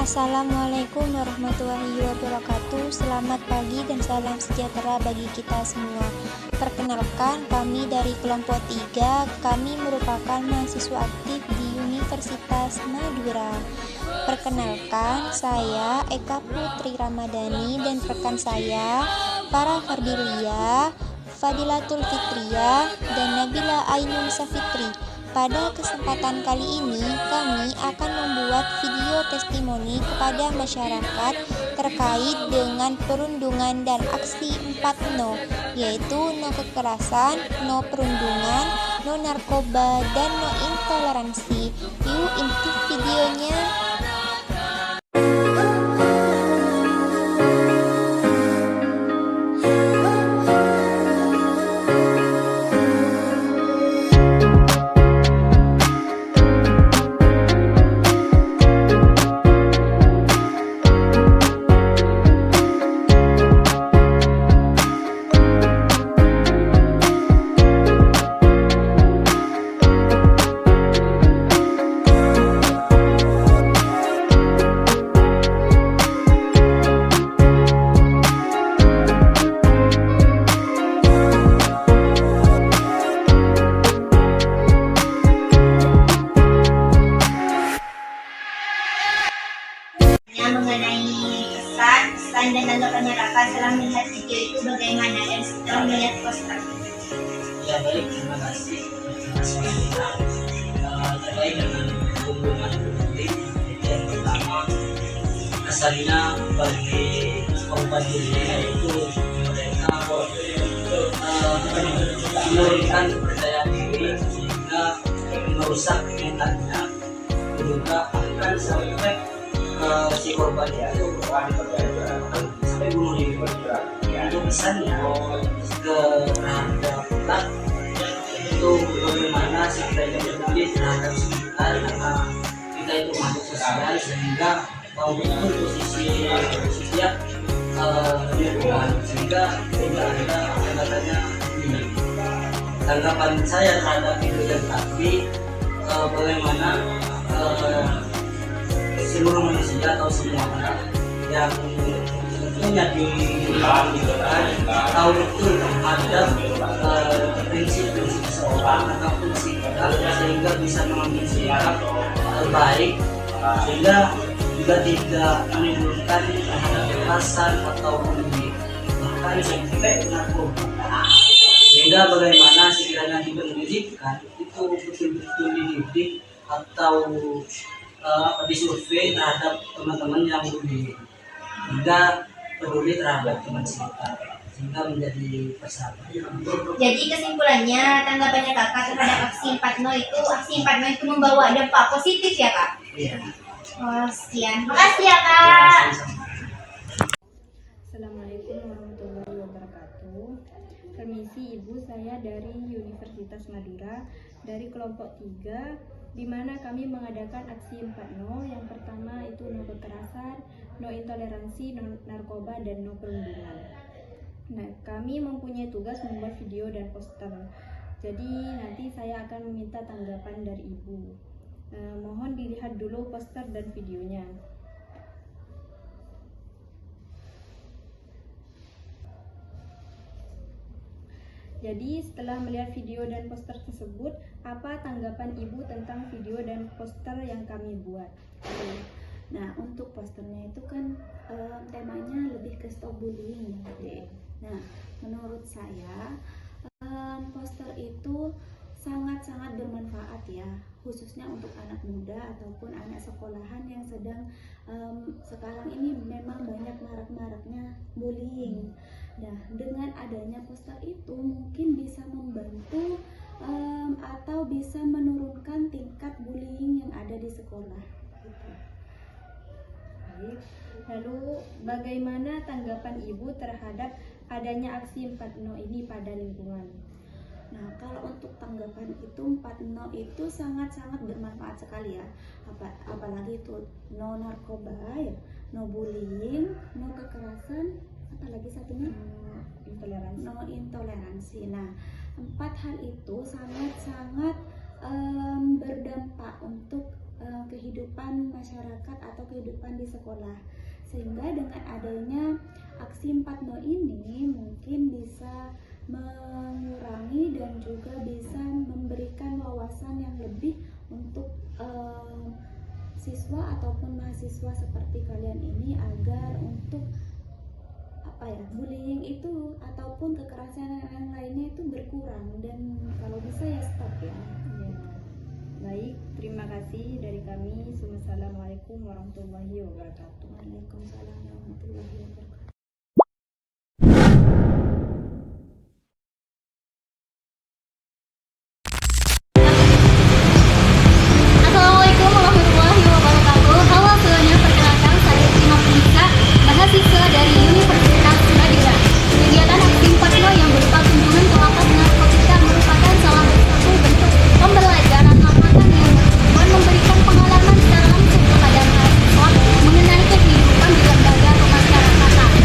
Assalamualaikum warahmatullahi wabarakatuh. Selamat pagi dan salam sejahtera bagi kita semua. Perkenalkan, kami dari kelompok 3. Kami merupakan mahasiswa aktif di Universitas Madura. Perkenalkan, saya Eka Putri Ramadhani dan rekan saya Farah Fardilia, Fadilatul Fitriya, dan Nabila Ainun Safitri. Pada kesempatan kali ini, kami akan membuat video testimoni kepada masyarakat terkait dengan perundungan dan aksi 4 no, yaitu no kekerasan, no perundungan, no narkoba, dan no intoleransi. Yuk intip videonya. Mengenai pesan dan tanggapannya kakak setelah melihat video itu bagaimana dan setelah melihat poster. Ya baik, terima kasih. Terkait dengan hubungan politik, yang pertama asalnya bagi korban dunia itu mereka menurunkan kepercayaan diri sehingga merusak mentalnya, juga akan sampai si korban itu sampai bunuh diri. Itu pesannya terhadap kita itu bagaimana kita peduli terhadap sekitar, karena kita itu makhluk sosial, sehingga tahu betul posisi dia lingkungan, sehingga tidak ada katanya ini. Tanggapan saya terhadap itu dan tapi bagaimana seluruh manusia atau semua orang yang punya dilakukan tahu betul terhadap prinsip-prinsip seseorang ataupun sikap, sehingga bisa mengambil sikap baik, sehingga juga tidak menimbulkan kekerasan atau bahkan sampai narkoba, sehingga bagaimana sekiranya di pendidikan itu betul-betul dididik atau disurvei terhadap teman-teman yang bullying, hingga peduli terhadap teman sekitar, sehingga menjadi persahabatan. Jadi kesimpulannya, tanggapannya kakak terhadap aksi 4 no itu, aksi 4 no itu membawa dampak positif ya kak? Iya. Oh, sekian. Makasih ya kak. Assalamualaikum warahmatullahi wabarakatuh. Permisi Ibu, saya dari Universitas Madura dari kelompok 3, di mana kami mengadakan aksi 4 no. Yang pertama itu no kekerasan, no intoleransi, no narkoba, dan no perundungan. Nah, kami mempunyai tugas membuat video dan poster. Jadi nanti saya akan meminta tanggapan dari Ibu. Mohon dilihat dulu poster dan videonya. Jadi setelah melihat video dan poster tersebut, apa tanggapan Ibu tentang video dan poster yang kami buat? Nah, untuk posternya itu kan temanya lebih ke stop bullying ya. Nah, menurut saya poster itu sangat-sangat bermanfaat ya, khususnya untuk anak muda ataupun anak sekolahan yang sedang sekarang ini memang banyak marak-maraknya bullying. Nah, dengan adanya poster itu mungkin bisa membantu atau bisa menurunkan tingkat bullying yang ada di sekolah. Gitu. Baik. Lalu bagaimana tanggapan Ibu terhadap adanya aksi 4 no ini pada lingkungan? Nah, kalau untuk tanggapan itu 4 no itu sangat-sangat bermanfaat sekali ya. Apalagi itu no narkoba ya, no bullying, no kekerasan, apalagi satunya Intoleransi. no intoleransi. Nah, 4 hal itu sangat-sangat berdampak untuk kehidupan masyarakat atau kehidupan di sekolah. Sehingga dengan adanya aksi 4No ini mungkin bisa mengurangi dan juga bisa memberikan wawasan yang lebih untuk siswa ataupun mahasiswa seperti kalian ini, agar untuk bullying itu ataupun kekerasan yang lainnya itu berkurang dan kalau bisa ya stop ya. Ya. Baik, terima kasih dari kami. Wassalamualaikum warahmatullahi wabarakatuh. Waalaikumsalam warahmatullahi wabarakatuh. Assalamualaikum warahmatullahi wabarakatuh. Halo semuanya, perkenalkan saya Cina Punika, mahasiswa dari Universitas Madura. Kegiatan aksi 4No yang berupa kunjungan ke lapas narkotika merupakan salah satu bentuk pembelajaran lapangan yang bertujuan memberikan pengalaman secara langsung kepada mahasiswa mengenai kehidupan di lembaga pemasyarakatan.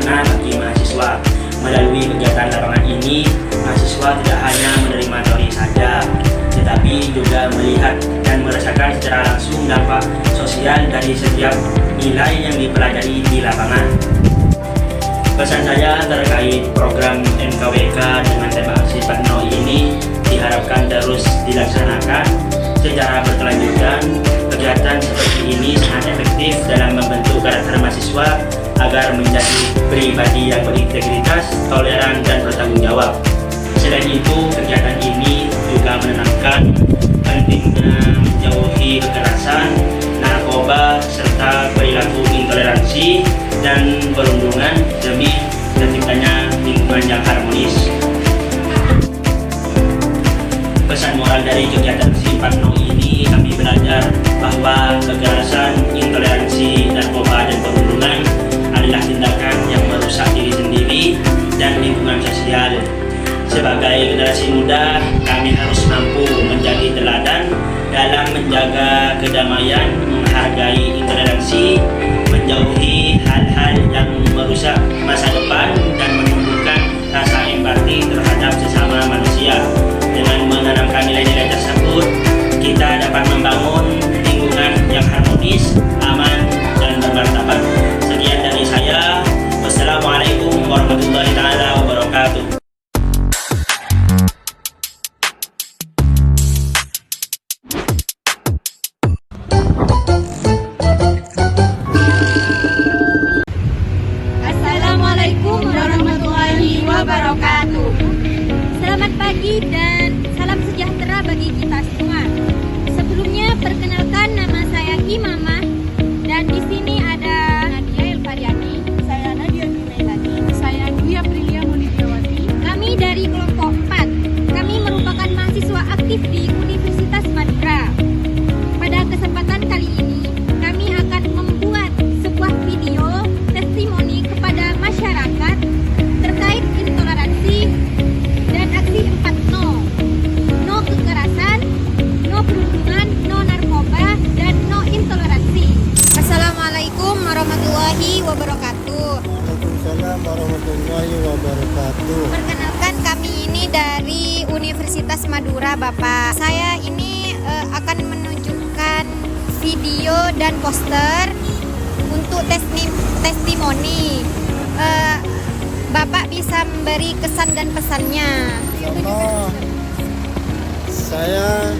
makna bagi mahasiswa. Melalui kegiatan lapangan ini, mahasiswa tidak hanya menerima teori saja, tetapi juga melihat dan merasakan secara langsung dampak sosial dari setiap nilai yang dipelajari di lapangan. Pesan saya terkait program MKWK dengan tema aksi 4.0 ini diharapkan terus dilaksanakan secara berkelanjutan. Kegiatan seperti ini sangat efektif dalam membentuk karakter mahasiswa agar menjadi pribadi yang berintegritas, toleran, dan bertanggung jawab. Selain itu, kegiatan ini juga menanamkan pentingnya menjauhi kekerasan, narkoba, serta perilaku intoleransi dan perundungan demi terciptanya lingkungan yang harmonis. Pesan moral dari kegiatan aksi 4.0 ini, kami belajar bahwa kekerasan, intoleransi, narkoba, dan perundungan adalah tindakan yang merusak diri sendiri dan lingkungan sosial. Sebagai generasi muda, kami harus mampu menjadi teladan dalam menjaga kedamaian, menghargai intoleransi, menjauhi hal-hal yang merusak masa depan, dan menumbuhkan rasa empati terhadap sesama manusia. Dengan menanamkan nilai-nilai tersebut, kita dapat membangun lingkungan yang harmonis, aman, dan bermartabat. Sekian dari saya. Wassalamualaikum warahmatullahi wabarakatuh. Assalamualaikum warahmatullahi wabarakatuh. Selamat pagi dan salam sejahtera bagi kita semua. Sebelumnya perkenalkan, nama saya Imamah dan di sini ada Nadia Elfariani, saya Nadia Junailani, saya Dwi Aprilia Mulidiawati. Kami dari kelompok 4. Kami merupakan mahasiswa aktif di Universitas Madura. Pada kesempatan kali ini, kami akan membuat sebuah video testimoni kepada masyarakat terkait intoleransi dan aksi 4.0. No kekerasan, no perundungan, no narkoba, dan no intoleransi. Assalamualaikum warahmatullahi wabarakatuh. Waalaikumsalam warahmatullahi wabarakatuh. Perkenalkan, kami ini dari Universitas Madura, Bapak. Saya ini akan menunjukkan video dan poster untuk testimoni. Bapak bisa memberi kesan dan pesannya. Sama saya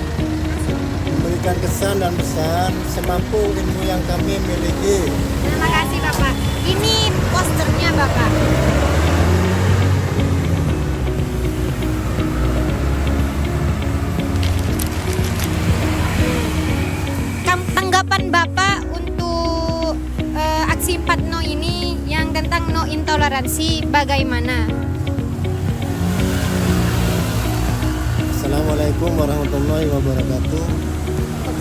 memberikan kesan dan pesan semampu ilmu yang kami miliki. Terima kasih, Bapak. Ini posternya, Bapak. Tanggapan Bapak untuk aksi 4.0 ini yang tentang no intoleransi bagaimana? Assalamualaikum warahmatullahi wabarakatuh.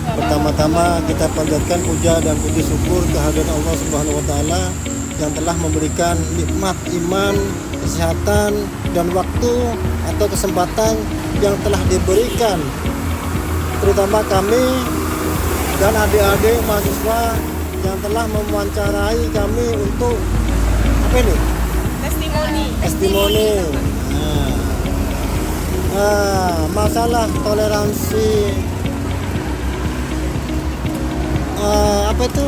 Pertama-tama kita panjatkan puja dan puji syukur kehadirat Allah Subhanahu wa taala yang telah memberikan nikmat iman, kesehatan, dan waktu atau kesempatan yang telah diberikan terutama kami dan adik-adik mahasiswa yang telah mewawancarai kami untuk apa ini? Testimoni. Masalah toleransi apa itu?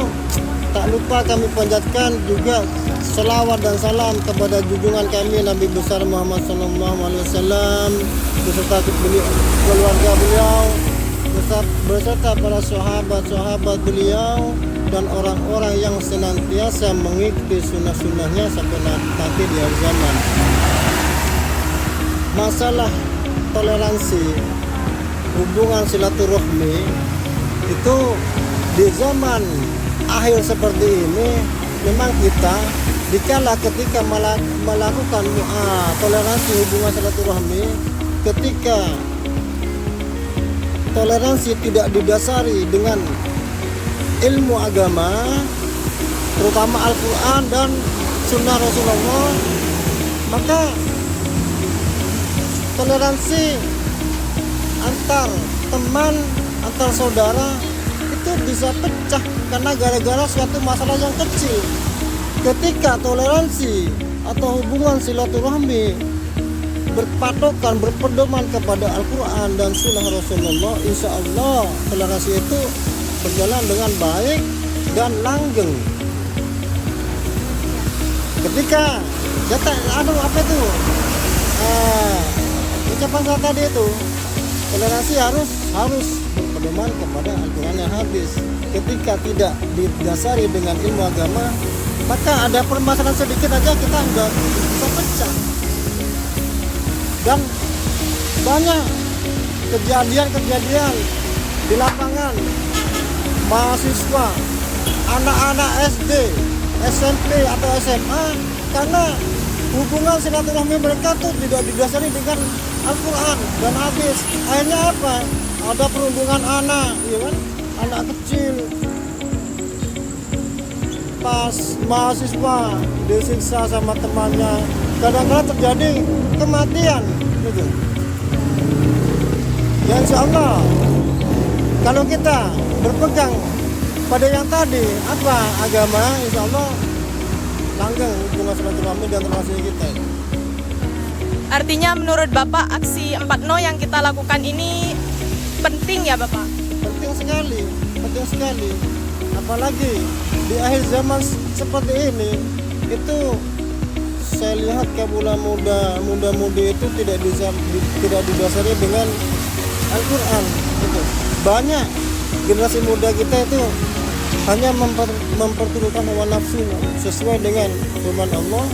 Tak lupa kami panjatkan juga selawat dan salam kepada junjungan kami Nabi besar Muhammad SAW beserta keluarga beliau, beserta para sahabat-sahabat beliau dan orang-orang yang senantiasa mengikuti sunnah-sunnahnya sampai nanti di akhir zaman. Masalah toleransi, hubungan silaturahmi itu di zaman akhir seperti ini memang kita dikala ketika melakukan toleransi hubungan silaturahmi, ketika toleransi tidak didasari dengan ilmu agama terutama Al-Quran dan Sunnah Rasulullah, maka toleransi antar teman, antar saudara itu bisa pecah karena gara-gara suatu masalah yang kecil. ketika toleransi atau hubungan silaturahmi berpatokan, berpedoman kepada Al-Quran dan Sunnah Rasulullah, insya Allah toleransi itu berjalan dengan baik dan langgeng. Ketika kata apa itu ucapan saya tadi itu, toleransi harus berpedoman kepada Al-Quran yang hadis. Ketika tidak didasari dengan ilmu agama, maka ada permasalahan sedikit aja kita udah bisa pecah. Dan banyak kejadian-kejadian di lapangan, mahasiswa, anak-anak SD, SMP atau SMA, karena hubungan silaturahmi mereka tuh tidak didasari dengan Al-Quran dan hadis. Akhirnya apa? Ada perundungan anak, ya kan? Anak kecil, pas mahasiswa disiksa sama temannya, kadang-kadang terjadi kematian gitu. Ya insya Allah kalau kita berpegang pada yang tadi apa agama, insya Allah langgeng hubungan silaturahmi dan relasi kita. Artinya menurut Bapak aksi 4No yang kita lakukan ini penting ya Bapak? Penting sekali. Apalagi di akhir zaman seperti ini, itu saya lihat kaum muda-mudi itu tidak didasari dengan Al-Quran. Gitu. Banyak generasi muda kita itu hanya memperturutkan hawa nafsu sesuai dengan firman Allah,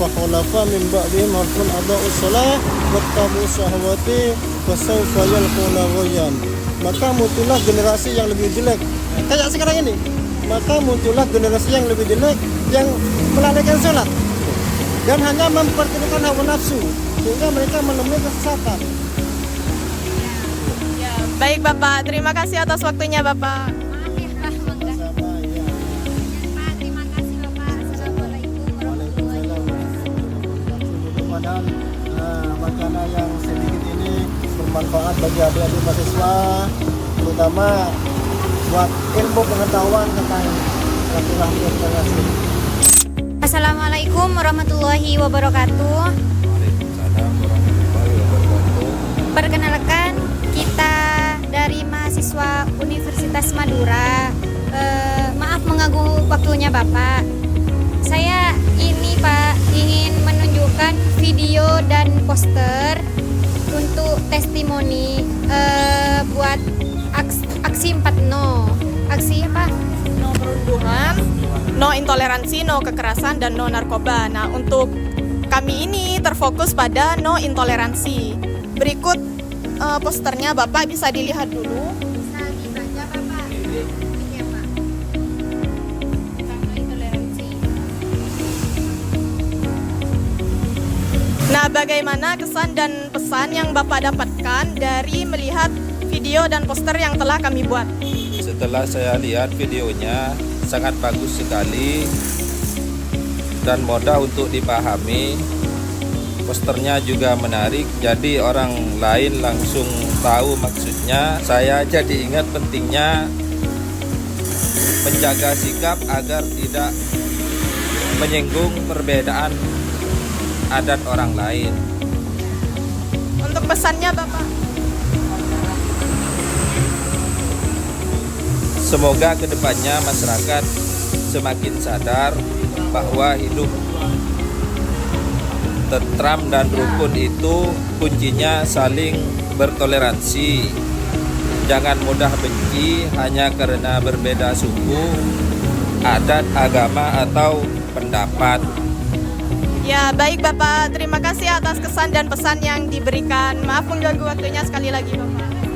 fakhalafa min ba'dihim khalfun adaa'us shalah wattabu syahawati fasawfa yalqawna ghayyan. Maka muncullah generasi yang lebih jelek. Kayak sekarang ini, maka muncullah generasi yang lebih jelek yang melalaikan sholat dan hanya memperturutkan hawa nafsu sehingga mereka menemui kesesatan. Ya, baik Bapak, terima kasih atas waktunya Bapak. Maaf ya, Mangga. Sama, ya. Pak, terima kasih Bapak. Assalamualaikum warahmatullahi wabarakatuh. Padahal wacana yang sedikit ini bermanfaat bagi adik-adik mahasiswa, terutama buat ilmu pengetahuan tentang silaturahmi dan relasi. Assalamualaikum warahmatullahi wabarakatuh. Perkenalkan, kita dari mahasiswa Universitas Madura. Maaf mengganggu waktunya Bapak. Saya ini Pak ingin menunjukkan video dan poster untuk testimoni buat aksi 4No. Aksi apa? No perundungan, no intoleransi, no kekerasan, dan no narkoba. Nah, untuk kami ini terfokus pada no intoleransi. Berikut posternya Bapak bisa dilihat dulu. Bisa dibaca Bapak. Iya Pak. Tentang intoleransi. Nah, bagaimana kesan dan pesan yang Bapak dapatkan dari melihat video dan poster yang telah kami buat? Setelah saya lihat videonya, sangat bagus sekali dan mudah untuk dipahami. Posternya juga menarik, jadi orang lain langsung tahu maksudnya. Saya jadi ingat pentingnya menjaga sikap agar tidak menyinggung perbedaan adat orang lain. Untuk pesannya Bapak? Semoga kedepannya masyarakat semakin sadar bahwa hidup tentram dan rukun itu kuncinya saling bertoleransi. Jangan mudah benci hanya karena berbeda suku, adat, agama, atau pendapat. Ya, baik Bapak. Terima kasih atas kesan dan pesan yang diberikan. Maaf mengganggu waktunya sekali lagi Bapak.